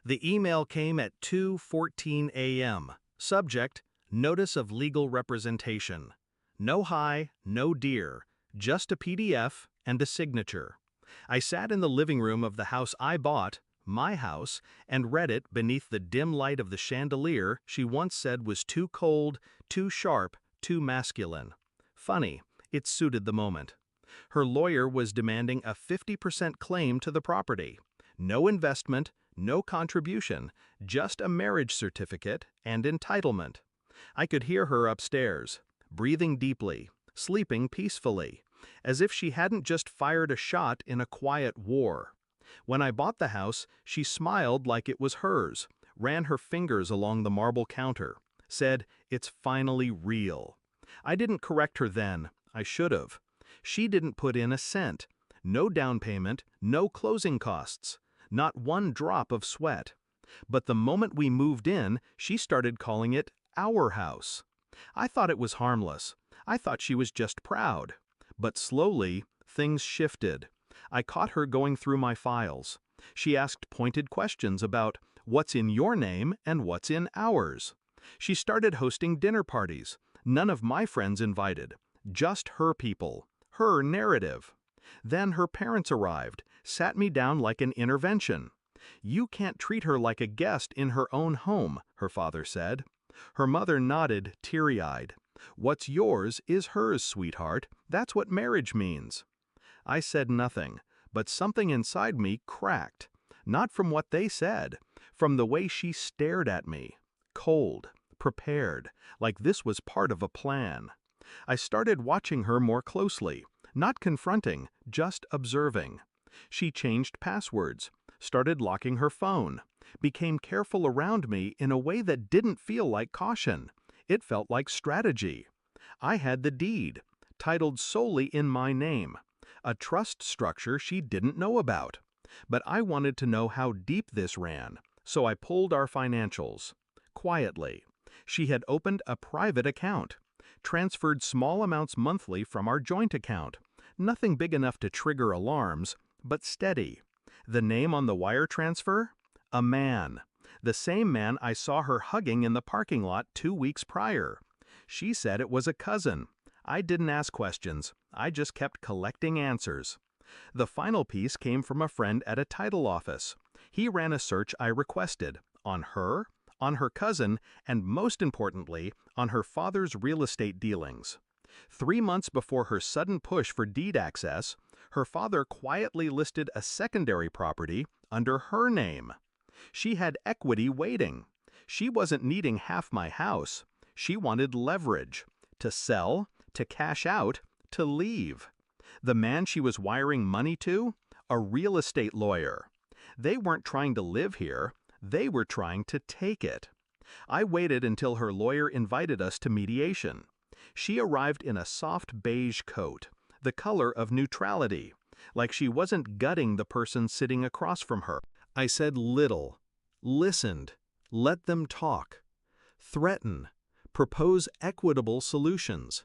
The email came at 2:14 a.m. Subject, Notice of Legal Representation. No hi, no dear, just a PDF and a signature. I sat in the living room of the house I bought, my house, and read it beneath the dim light of the chandelier she once said was too cold, too sharp, too masculine. Funny, it suited the moment. Her lawyer was demanding a 50% claim to the property. No investment, no contribution, just a marriage certificate and entitlement. I could hear her upstairs, breathing deeply, sleeping peacefully, as if she hadn't just fired a shot in a quiet war. When I bought the house, she smiled like it was hers, ran her fingers along the marble counter, said, "It's finally real." I didn't correct her then. I should have. She didn't put in a cent. No down payment, no closing costs. Not one drop of sweat. But the moment we moved in, she started calling it our house. I thought it was harmless. I thought she was just proud. But slowly, things shifted. I caught her going through my files. She asked pointed questions about what's in your name and what's in ours. She started hosting dinner parties. None of my friends invited. Just her people. Her narrative. Then her parents arrived, sat me down like an intervention. "You can't treat her like a guest in her own home," her father said. Her mother nodded, teary-eyed. "What's yours is hers, sweetheart. That's what marriage means." I said nothing, but something inside me cracked. Not from what they said, from the way she stared at me. Cold, prepared, like this was part of a plan. I started watching her more closely, not confronting, just observing. She changed passwords, started locking her phone, became careful around me in a way that didn't feel like caution. It felt like strategy. I had the deed, titled solely in my name, a trust structure she didn't know about. But I wanted to know how deep this ran, so I pulled our financials. Quietly. She had opened a private account, transferred small amounts monthly from our joint account. Nothing big enough to trigger alarms, but steady. The name on the wire transfer? A man. The same man I saw her hugging in the parking lot 2 weeks prior. She said it was a cousin. I didn't ask questions. I just kept collecting answers. The final piece came from a friend at a title office. He ran a search I requested, on her cousin, and most importantly, on her father's real estate dealings. 3 months before her sudden push for deed access, her father quietly listed a secondary property under her name. She had equity waiting. She wasn't needing half my house. She wanted leverage. To sell, to cash out, to leave. The man she was wiring money to? A real estate lawyer. They weren't trying to live here. They were trying to take it. I waited until her lawyer invited us to mediation. She arrived in a soft beige coat, the color of neutrality, like she wasn't gutting the person sitting across from her. I said little, listened, let them talk, threaten, propose equitable solutions.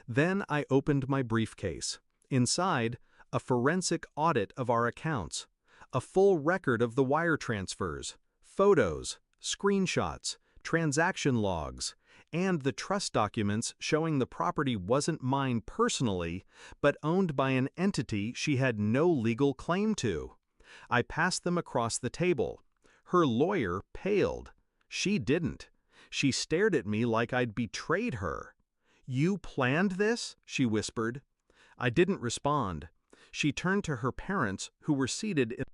Then I opened my briefcase. Inside, a forensic audit of our accounts, a full record of the wire transfers, photos, screenshots, transaction logs, and the trust documents showing the property wasn't mine personally, but owned by an entity she had no legal claim to. I passed them across the table. Her lawyer paled. She didn't. She stared at me like I'd betrayed her. "You planned this?" she whispered. I didn't respond. She turned to her parents, who were seated in